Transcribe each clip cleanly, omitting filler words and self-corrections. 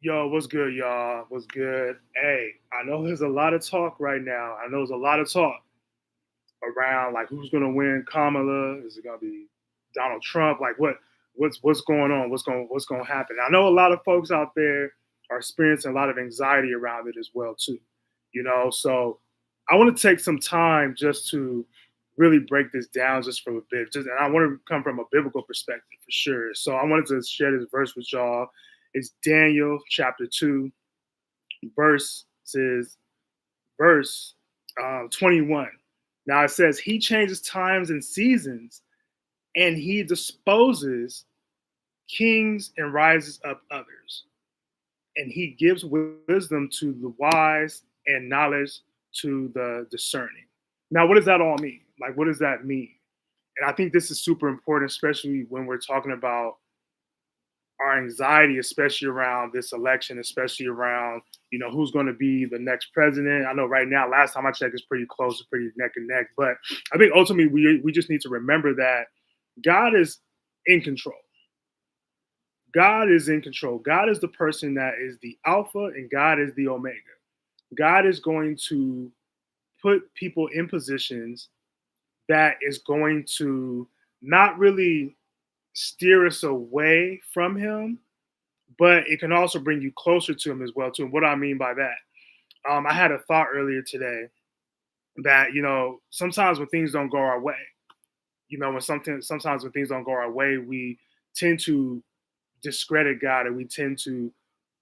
Yo, what's good, y'all? What's good? Hey, I know there's a lot of talk right now. I know there's a lot of talk around like who's gonna win Kamala? Is it gonna be Donald Trump? Like what's going on? What's gonna happen? I know a lot of folks out there are experiencing a lot of anxiety around it as well too. So I want to take some time just to really break this down just from a bit. And I want to come from a biblical perspective for sure. So I wanted to share this verse with y'all. It's Daniel chapter 2, verse says verse 21. Now it says, He changes times and seasons, and He disposes kings and rises up others. And He gives wisdom to the wise and knowledge to the discerning. Now, what does that all mean? Like, what does that mean? And I think this is super important, especially when we're talking about our anxiety, especially around this election, especially around who's going to be the next president. I know right now, last time I checked, it's pretty close, it's pretty neck and neck. But I think ultimately we just need to remember that God is in control. God is in control. God is the person that is the Alpha, and God is the Omega. God is going to put people in positions that is going to not really steer us away from Him, but it can also bring you closer to Him as well too. And what do I mean by that? I had a thought earlier today that sometimes when things don't go our way, sometimes when things don't go our way, we tend to discredit God and we tend to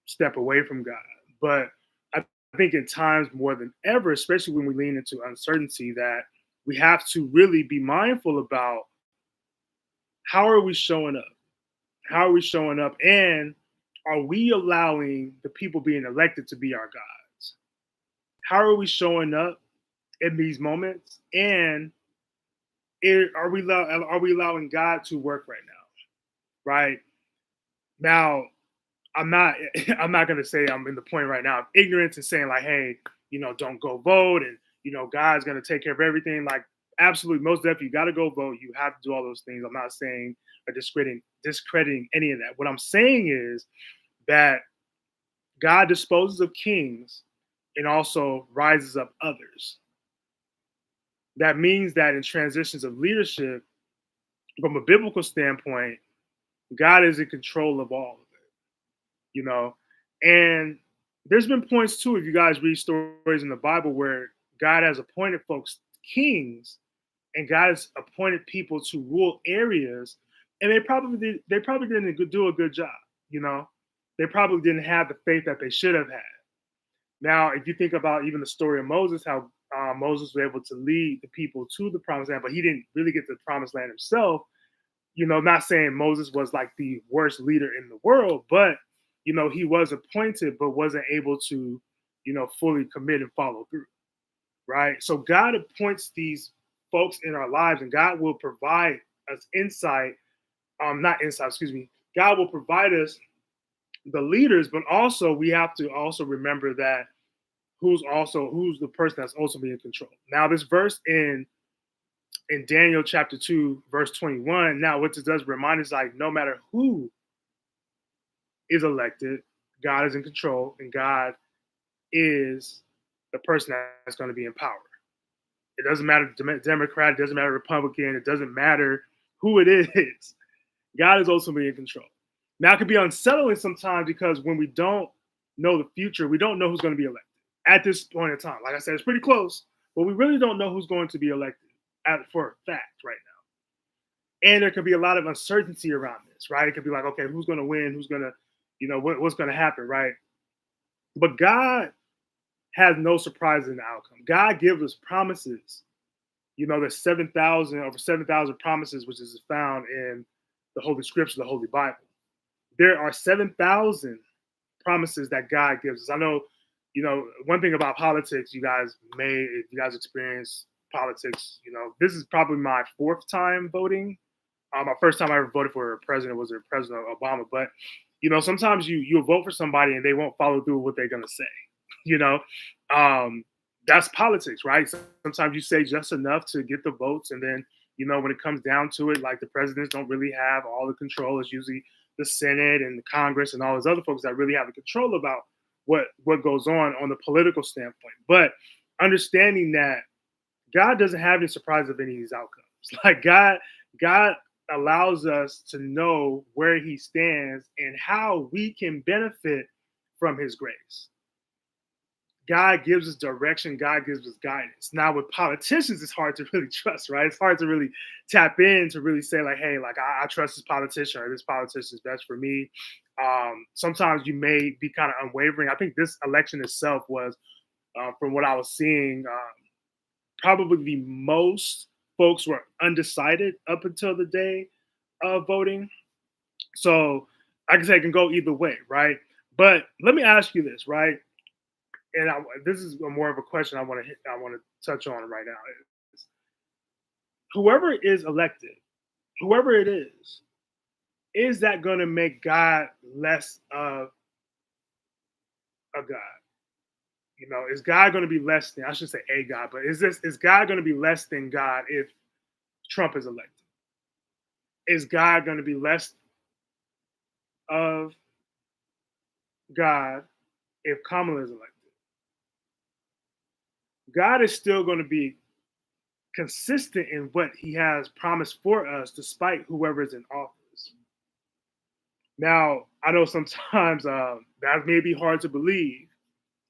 step away from God. But I think in times more than ever, especially when we lean into uncertainty, that we have to really be mindful about how are we showing up? How are we showing up? And are we allowing the people being elected to be our gods? How are we showing up in these moments? And are we allowing God to work right now? Right now, I'm not I'm not gonna say I'm in the point right now of ignorance and saying like, hey, don't go vote and God's gonna take care of everything. Like absolutely, most definitely, you gotta go vote. You have to do all those things. I'm not saying or discrediting any of that. What I'm saying is that God disposes of kings and also rises up others. That means that in transitions of leadership, from a biblical standpoint, God is in control of all of it, you know. And there's been points too, if you guys read stories in the Bible where God has appointed folks kings and God has appointed people to rule areas, and they probably didn't do a good job, you know. They probably didn't have the faith that they should have had. Now, if you think about even the story of Moses, how Moses was able to lead the people to the promised land, but he didn't really get to the promised land himself. Not saying Moses was like the worst leader in the world, but he was appointed, but wasn't able to, fully commit and follow through. Right. So God appoints these folks in our lives, and God will provide us insight. Not insight, excuse me. God will provide us the leaders, but also we have to also remember that who's the person that's ultimately in control. Now, this verse in Daniel chapter 2, verse 21, now what it does remind us, like, no matter who is elected, God is in control, and God is the person that's going to be in power. It doesn't matter Democrat, it doesn't matter Republican, it doesn't matter who it is. God is ultimately in control. Now, it can be unsettling sometimes because when we don't know the future, we don't know who's going to be elected at this point in time. Like I said, it's pretty close, but we really don't know who's going to be elected for a fact right now. And there could be a lot of uncertainty around this, right? It could be like, okay, who's going to win? Who's going to, what's going to happen, right? But God has no surprise in the outcome. God gives us promises. There's 7,000 promises, which is found in the Holy Scripture, the Holy Bible. There are 7,000 promises that God gives us. I know, one thing about politics, if you guys experience politics, this is probably my fourth time voting. My first time I ever voted for a president was President Obama. But, sometimes you'll vote for somebody and they won't follow through with what they're going to say. you know that's politics, right? Sometimes you say just enough to get the votes, and then when it comes down to it, like, the presidents don't really have all the control. It's usually the Senate and the Congress and all those other folks that really have the control about what goes on the political standpoint. But understanding that God doesn't have any surprise of any of these outcomes. Like God allows us to know where He stands and how we can benefit from His grace. God gives us direction. God gives us guidance. Now, with politicians, it's hard to really trust, right? It's hard to really tap in to really say, like, hey, like I trust this politician or this politician is best for me. Sometimes you may be kind of unwavering. I think this election itself was, from what I was seeing, probably the most folks were undecided up until the day of voting. So, like I said, it can go either way, right? But let me ask you this, right? And this is more of a question I want to touch on right now. Is whoever is elected, whoever it is that going to make God less of a God? You know, is God going to be less than? I should say a God, but is God going to be less than God if Trump is elected? Is God going to be less of God if Kamala is elected? God is still going to be consistent in what He has promised for us, despite whoever is in office. Now, I know sometimes that may be hard to believe.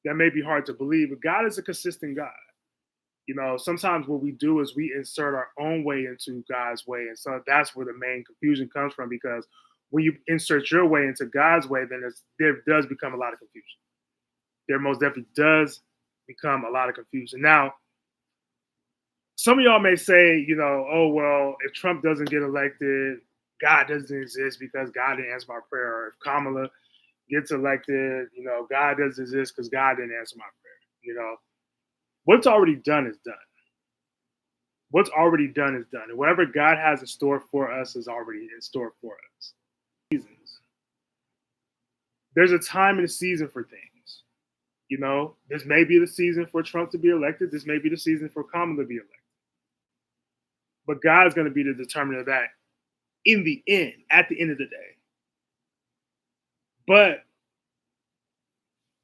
That may be hard to believe, but God is a consistent God. You know, sometimes what we do is we insert our own way into God's way. And so that's where the main confusion comes from, because when you insert your way into God's way, then there does become a lot of confusion. There most definitely does become a lot of confusion. Now, some of y'all may say, you know, oh, well, if Trump doesn't get elected, God doesn't exist because God didn't answer my prayer. Or if Kamala gets elected, you know, God doesn't exist because God didn't answer my prayer. You know, what's already done is done. What's already done is done. And whatever God has in store for us is already in store for us. Seasons. There's a time and a season for things. You know, this may be the season for Trump to be elected. This may be the season for Kamala to be elected. But God is going to be the determiner of that in the end, at the end of the day. But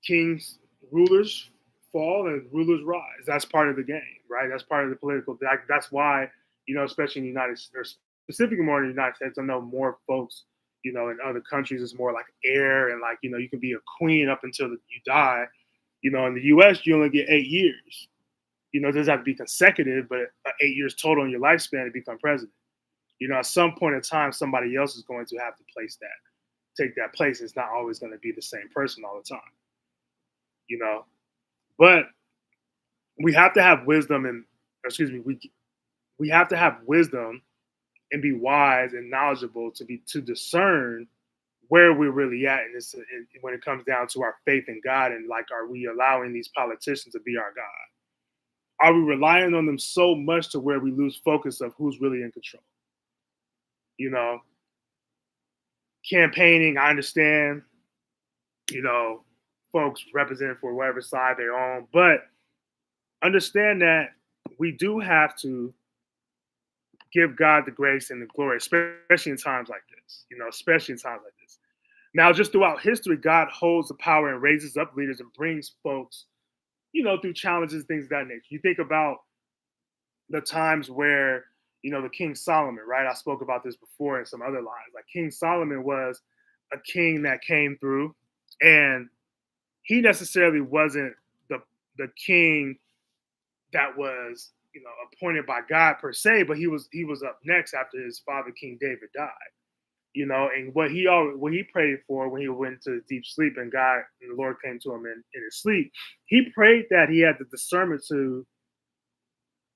kings, rulers fall and rulers rise. That's part of the game, right? That's part of the political. That's why, you know, especially in the United States, specifically more in the United States, I know more folks, you know, in other countries, it's more like heir and like, you know, you can be a queen up until you die. You know, in the US, you only get 8 years. You know, it doesn't have to be consecutive, but 8 years total in your lifespan to become president. You know, at some point in time, somebody else is going to have to take that place. It's not always going to be the same person all the time. You know, but we have to have wisdom and, excuse me, we have to have wisdom and be wise and knowledgeable to discern where we're really at in this when it comes down to our faith in God, and like, are we allowing these politicians to be our God? Are we relying on them so much to where we lose focus of who's really in control? You know, campaigning, I understand, you know, folks represent for whatever side they're on, but understand that we do have to give God the grace and the glory, especially in times like this, you know, especially in times like this. Now, just throughout history, God holds the power and raises up leaders and brings folks, you know, through challenges, things of that nature. You think about the times where, you know, the King Solomon, right? I spoke about this before in some other lines. Like, King Solomon was a king that came through, and he necessarily wasn't the king that was, you know, appointed by God per se, but he was up next after his father King David died. You know, and what he prayed for when he went to deep sleep and God and the Lord came to him in his sleep, he prayed that he had the discernment to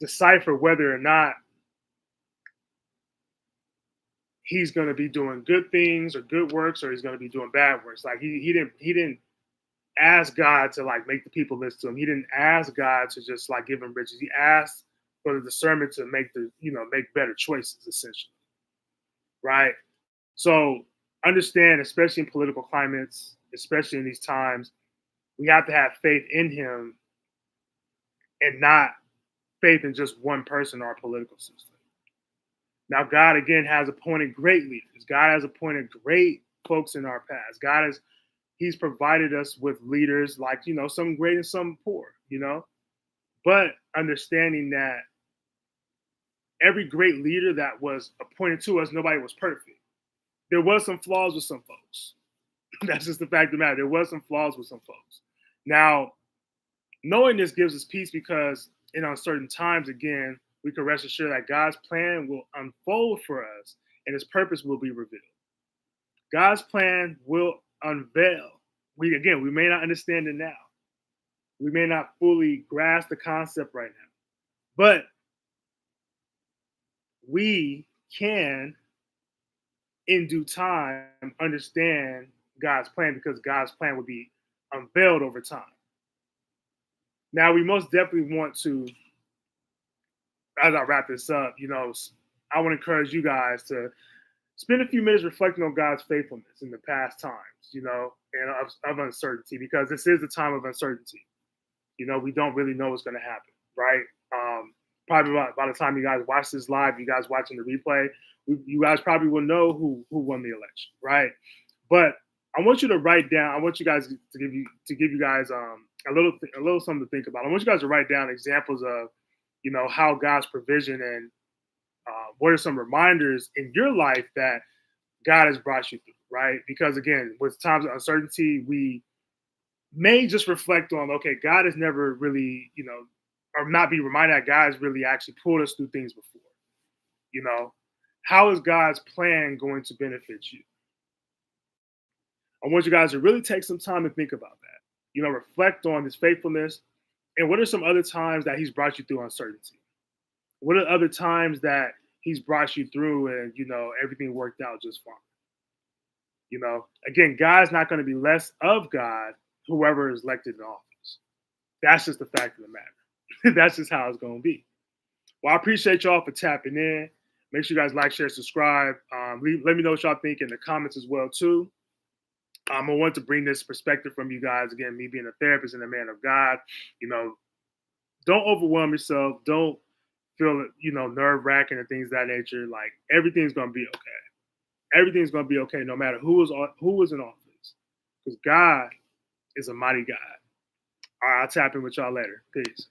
decipher whether or not he's going to be doing good things or good works, or he's going to be doing bad works. Like, he didn't ask God to like make the people listen to him. He didn't ask God to just like give him riches. He asked for the discernment to make better choices, essentially. Right. So understand, especially in political climates, especially in these times, we have to have faith in him and not faith in just one person or a political system. Now, God again has appointed great leaders. God has appointed great folks in our past. God has He's provided us with leaders like, some great and some poor. But understanding that every great leader that was appointed to us, nobody was perfect. There was some flaws with some folks. That's just the fact of the matter. There was some flaws with some folks. Now, knowing this gives us peace because in uncertain times, again, we can rest assured that God's plan will unfold for us and his purpose will be revealed. God's plan will unveil. We may not understand it now. We may not fully grasp the concept right now, but we can, in due time, understand God's plan because God's plan will be unveiled over time. Now, we most definitely want to, as I wrap this up, I want to encourage you guys to spend a few minutes reflecting on God's faithfulness in the past times, and of uncertainty, because this is a time of uncertainty. We don't really know what's going to happen, right? Probably by the time you guys watch this live, you guys watching the replay, you guys probably will know who won the election, right? But I want you to write down. I want you guys to give you guys a little something to think about. I want you guys to write down examples of, how God's provision and what are some reminders in your life that God has brought you through, right? Because again, with times of uncertainty, we may just reflect on, okay, God has never really, or not be reminded that God has really actually pulled us through things before. How is God's plan going to benefit you? I want you guys to really take some time to think about that. Reflect on his faithfulness and what are some other times that he's brought you through uncertainty? What are other times that he's brought you through and, everything worked out just fine? Again, God's not going to be less of God, whoever is elected in office. That's just the fact of the matter. That's just how it's going to be. Well, I appreciate y'all for tapping in. Make sure you guys like, share, subscribe. Let me know what y'all think in the comments as well, too. I want to bring this perspective from you guys. Again, me being a therapist and a man of God, don't overwhelm yourself. Don't feel, nerve wracking and things of that nature. Like everything's going to be okay. Everything's going to be okay no matter who is in office. Because God is a mighty God. All right, I'll tap in with y'all later. Peace.